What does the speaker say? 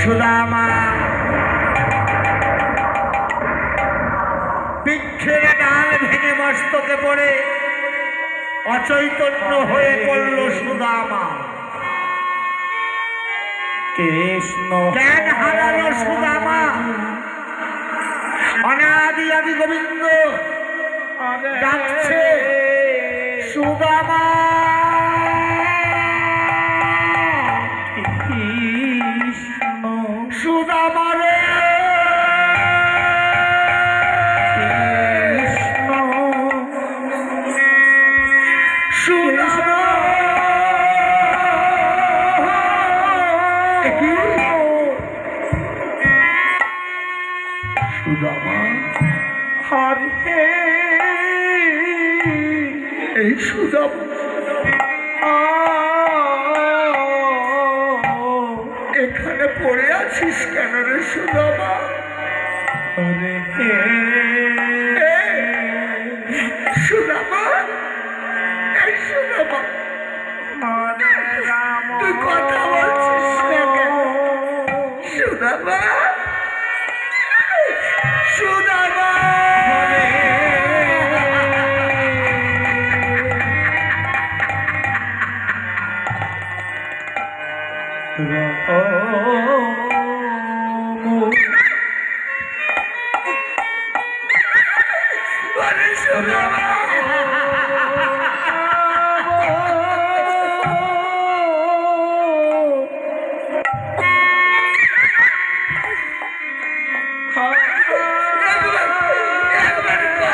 সুদামা বৃক্ষের ডাল ভেঙে মস্তকে পড়ে অচৈতন্য হয়ে পড়ল সুদামা। কৃষ্ণ জ্ঞান হারালো সুদামা। অনাদি আদি গোবিন্দ ডাকছে সুদামা, কৃষ্ণ সুদামা রে কৃষ্ণ সুদামা। সুদামা হরে এই সুদামা এখানে পড়ে আছিস কেন রে সুদামা? হরে সুদামা, এই সুদামা হরে রাম তুই কথা বলছিস না কেন? সুদামা, সুদামা আরে সুদামা